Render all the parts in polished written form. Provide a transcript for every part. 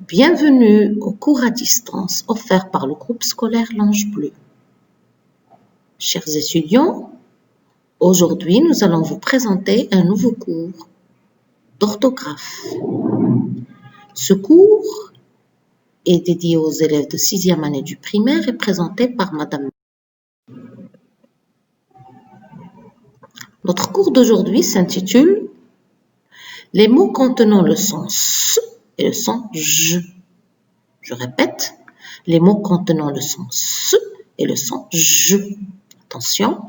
Bienvenue au cours à distance offert par le groupe scolaire L'Ange Bleu. Chers étudiants, aujourd'hui nous allons vous présenter un nouveau cours d'orthographe. Ce cours est dédié aux élèves de 6e année du primaire et présenté par Madame. Notre cours d'aujourd'hui s'intitule « Les mots contenant le son S et le son J ». Je répète, les mots contenant le son S et le son J. Attention,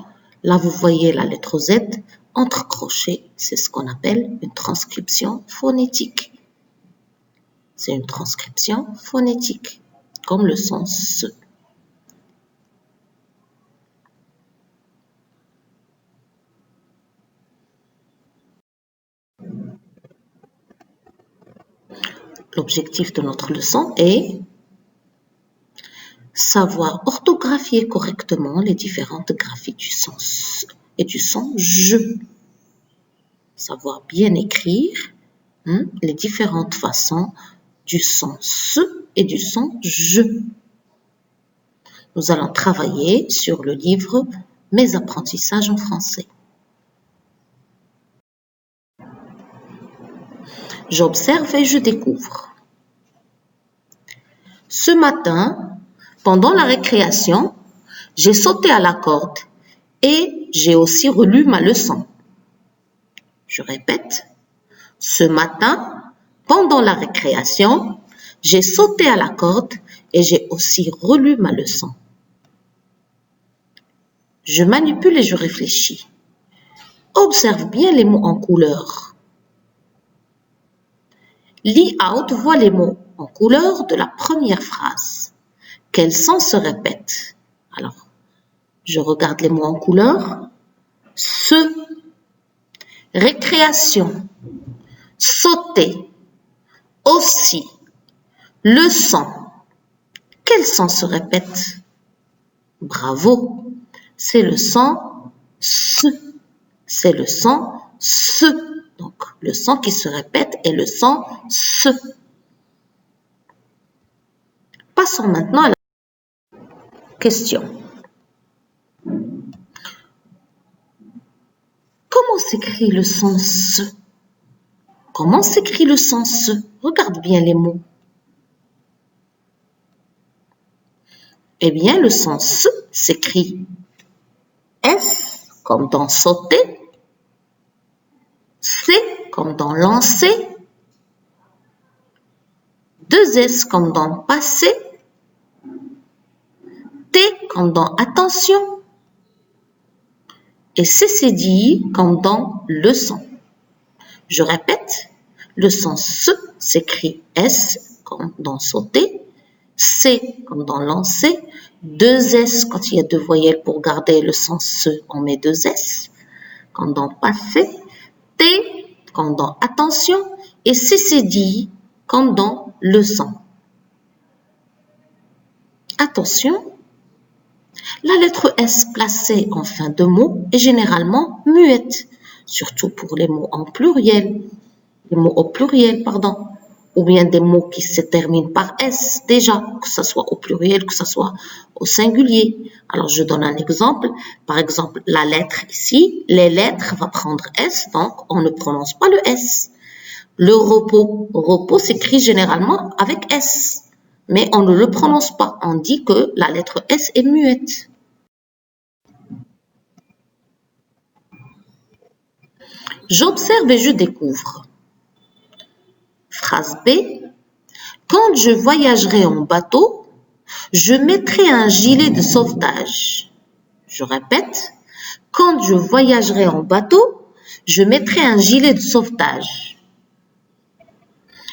là vous voyez la lettre Z entre crochets, c'est ce qu'on appelle une transcription phonétique. C'est une transcription phonétique, comme le son S. L'objectif de notre leçon est savoir orthographier correctement les différentes graphies du son S et du son J. Savoir bien écrire les différentes façons du son S et du son J. Nous allons travailler sur le livre « Mes apprentissages en français ». J'observe et je découvre. Ce matin, pendant la récréation, j'ai sauté à la corde et j'ai aussi relu ma leçon. Je répète, ce matin, pendant la récréation, j'ai sauté à la corde et j'ai aussi relu ma leçon. Je manipule et je réfléchis. Observe bien les mots en couleur. Lis à haute voix les mots en couleur de la première phrase. Quels sons se répètent? Alors, je regarde les mots en couleur. Se, récréation, sauter, aussi, leçon. Quels sons se répètent? Bravo, c'est le son S. C'est le son S. Donc, le son qui se répète est le son S. Passons maintenant à la question. Comment s'écrit le son S? Comment s'écrit le son S? Regarde bien les mots. Eh bien, le son S s'écrit S comme dans sauter, C comme dans lancer, 2 S comme dans passer, T comme dans attention et CCDI comme dans leçon. Je répète, le son S s'écrit S comme dans sauter, C comme dans lancer, 2 S quand il y a 2 voyelles pour garder le son S, on met 2 S, comme dans passer, T comme dans attention et CCDI comme dans leçon. Attention, la lettre S placée en fin de mot est généralement muette, surtout pour les mots en pluriel, les mots au pluriel, pardon, ou bien des mots qui se terminent par S déjà, que ce soit au pluriel, que ce soit au singulier. Alors, je donne un exemple. Par exemple, la lettre ici, les lettres va prendre S, donc on ne prononce pas le S. Le repos, repos s'écrit généralement avec S, mais on ne le prononce pas. On dit que la lettre S est muette. J'observe et je découvre. Phrase B. Quand je voyagerai en bateau, je mettrai un gilet de sauvetage. Je répète. Quand je voyagerai en bateau, je mettrai un gilet de sauvetage.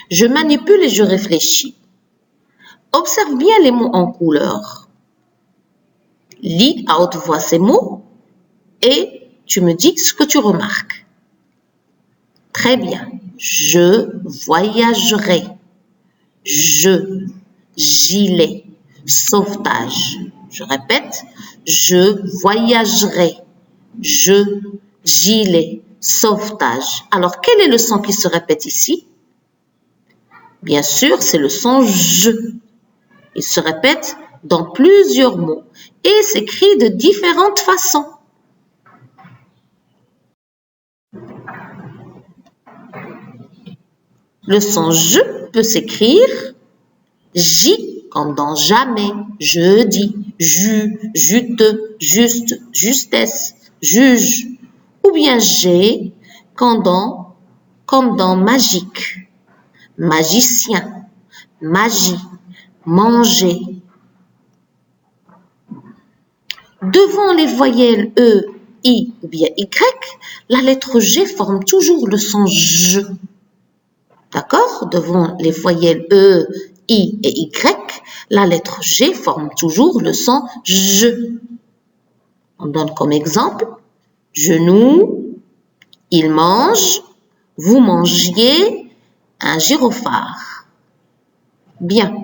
Je manipule et je réfléchis. Observe bien les mots en couleur. Lis à haute voix ces mots et tu me dis ce que tu remarques. Très bien. Je voyagerai. Je, gilet, sauvetage. Je répète. Je voyagerai. Je, gilet, sauvetage. Alors, quel est le son qui se répète ici? Bien sûr, c'est le son je. Il se répète dans plusieurs mots et s'écrit de différentes façons. Le son je peut s'écrire J comme dans jamais, jeudi, jus, juteux, juste, justesse, juge, ou bien G comme dans magique, magicien, magie, manger. Devant les voyelles E, I ou bien Y, la lettre G forme toujours le son J. D'accord? Devant les voyelles E, I et Y, la lettre G forme toujours le son J. On donne comme exemple genou, il mange, vous mangiez, un gyrophare. Bien.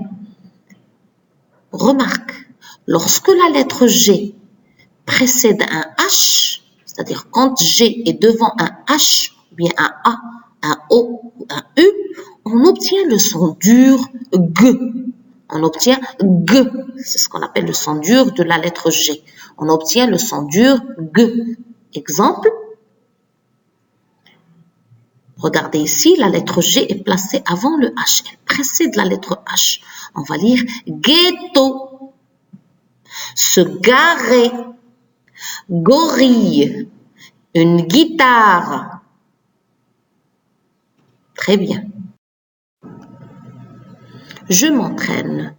Remarque, lorsque la lettre G précède un H, c'est-à-dire quand G est devant un H, ou bien un A, un O ou un U, on obtient le son dur G. On obtient G. C'est ce qu'on appelle le son dur de la lettre G. On obtient le son dur G. Exemple. Regardez ici, la lettre G est placée avant le H. Elle précède la lettre H. On va lire ghetto. Se garer. Gorille. Une guitare. Très bien. Je m'entraîne.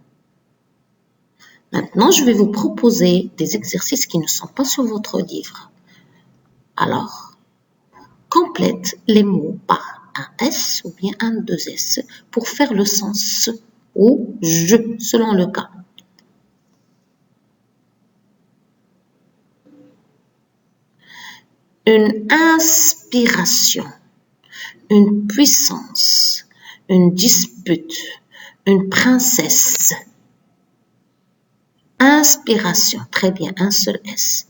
Maintenant, je vais vous proposer des exercices qui ne sont pas sur votre livre. Alors, complète les mots par un S ou bien un 2S pour faire le sens ou je selon le cas. Une inspiration, une puissance, une dispute, une princesse. Inspiration, très bien, un seul S.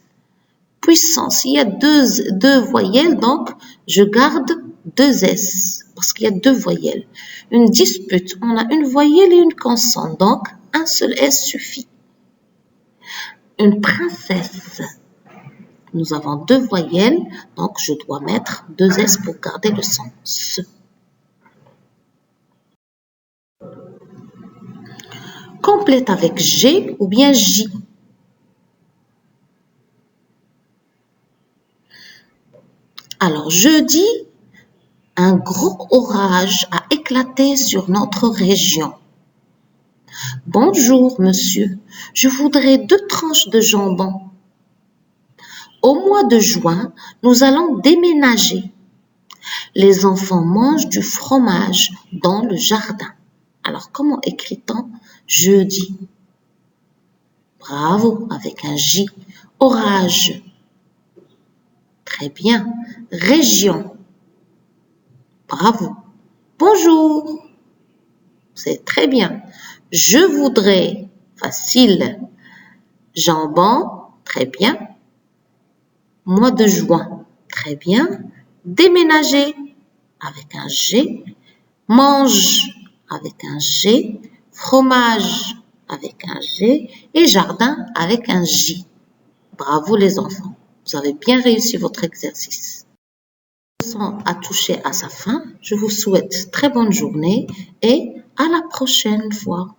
Puissance, il y a deux voyelles, donc je garde 2S parce qu'il y a deux voyelles. Une dispute, on a une voyelle et une consonne, donc un seul S suffit. Une princesse, nous avons deux voyelles, donc je dois mettre 2S pour garder le sens. Complète avec G ou bien J. Alors, jeudi, un gros orage a éclaté sur notre région. Bonjour, monsieur. Je voudrais 2 tranches de jambon. Au mois de juin, nous allons déménager. Les enfants mangent du fromage dans le jardin. Alors, comment écrit-on jeudi? Bravo, avec un J. Orage. Très bien. Région. Bravo. Bonjour. C'est très bien. Je voudrais. Facile. Jambon. Très bien. Mois de juin. Très bien. Déménager. Avec un G. Mange. Avec un G. Fromage. Avec un G. Et jardin avec un J. Bravo les enfants. Vous avez bien réussi votre exercice. À toucher à sa fin, je vous souhaite très bonne journée et à la prochaine fois.